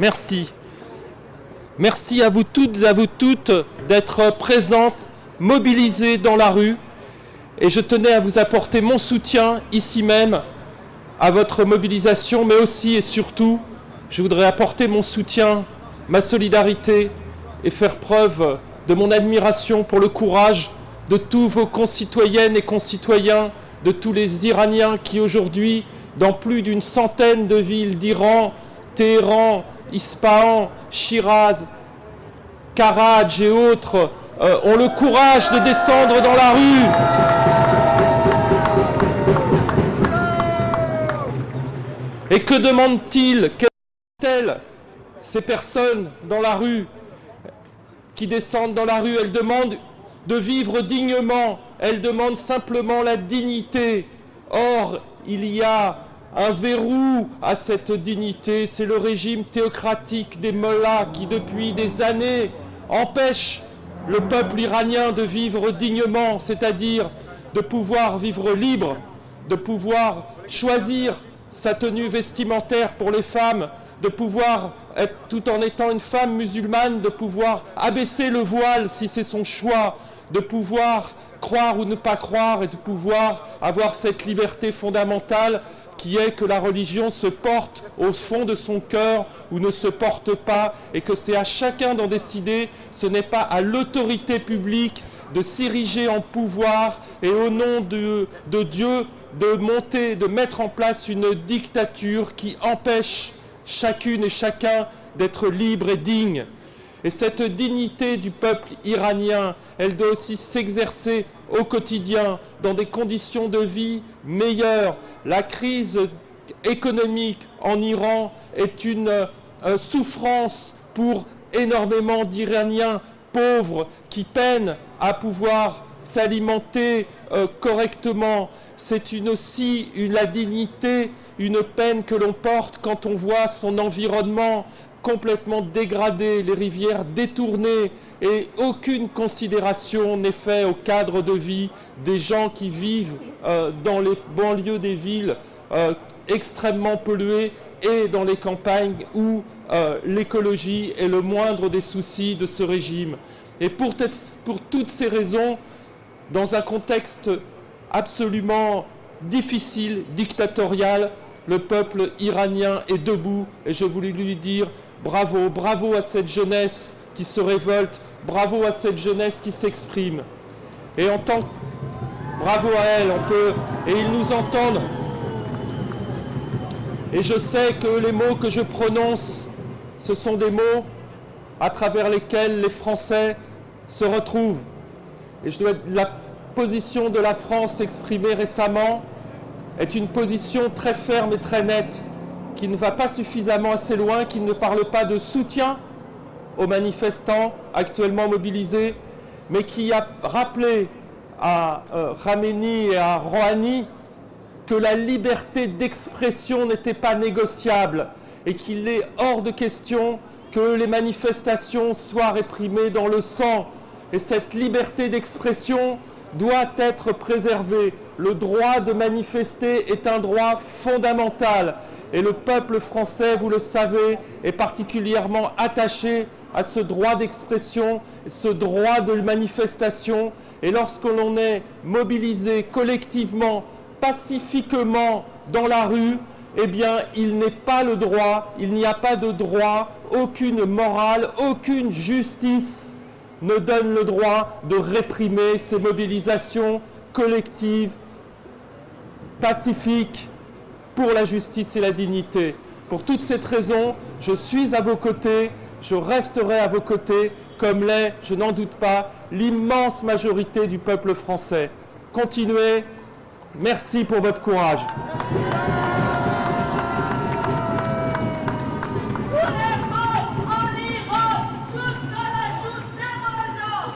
Merci. Merci à vous toutes et à vous toutes d'être présentes, mobilisées dans la rue. Et je tenais à vous apporter mon soutien ici même à votre mobilisation, mais aussi et surtout, je voudrais apporter mon soutien, ma solidarité et faire preuve de mon admiration pour le courage de tous vos concitoyennes et concitoyens, de tous les Iraniens qui aujourd'hui, dans plus d'une centaine de villes d'Iran, Téhéran, Ispahan, Shiraz, Karaj et autres, ont le courage de descendre dans la rue. Et que demandent-ils? Quelles ces personnes dans la rue qui descendent dans la rue? Elles demandent de vivre dignement, elles demandent simplement la dignité. Or, il y a un verrou à cette dignité, c'est le régime théocratique des mollahs qui, depuis des années, empêche le peuple iranien de vivre dignement, c'est-à-dire de pouvoir vivre libre, de pouvoir choisir sa tenue vestimentaire pour les femmes, de pouvoir, tout en étant une femme musulmane, de pouvoir abaisser le voile si c'est son choix, de pouvoir croire ou ne pas croire et de pouvoir avoir cette liberté fondamentale qui est que la religion se porte au fond de son cœur ou ne se porte pas, et que c'est à chacun d'en décider. Ce n'est pas à l'autorité publique de s'ériger en pouvoir et au nom de Dieu de mettre en place une dictature qui empêche chacune et chacun d'être libre et digne. Et cette dignité du peuple iranien, elle doit aussi s'exercer au quotidien, dans des conditions de vie meilleures. La crise économique en Iran est une souffrance pour énormément d'Iraniens pauvres qui peinent à pouvoir s'alimenter correctement. C'est aussi la dignité, une peine que l'on porte quand on voit son environnement complètement dégradé, les rivières détournées, et aucune considération n'est faite au cadre de vie des gens qui vivent dans les banlieues des villes extrêmement polluées et dans les campagnes où l'écologie est le moindre des soucis de ce régime. Et pour toutes ces raisons, dans un contexte absolument difficile, dictatorial, le peuple iranien est debout, et je voulais lui dire bravo, bravo à cette jeunesse qui se révolte, bravo à cette jeunesse qui s'exprime. Et bravo à elle, et ils nous entendent. Et je sais que les mots que je prononce, ce sont des mots à travers lesquels les Français se retrouvent. Et la position de la France exprimée récemment est une position très ferme et très nette, qui ne va pas suffisamment assez loin, qui ne parle pas de soutien aux manifestants actuellement mobilisés, mais qui a rappelé à Khamenei et à Rouhani que la liberté d'expression n'était pas négociable et qu'il est hors de question que les manifestations soient réprimées dans le sang. Et cette liberté d'expression doit être préservée. Le droit de manifester est un droit fondamental. Et le peuple français, vous le savez, est particulièrement attaché à ce droit d'expression, ce droit de manifestation. Et lorsque l'on est mobilisé collectivement, pacifiquement dans la rue, eh bien, il n'est pas le droit, il n'y a pas de droit, aucune morale, aucune justice ne donne le droit de réprimer ces mobilisations collectives, pacifiques, pour la justice et la dignité. Pour toutes ces raisons, je suis à vos côtés, je resterai à vos côtés, comme l'est, je n'en doute pas, l'immense majorité du peuple français. Continuez, merci pour votre courage.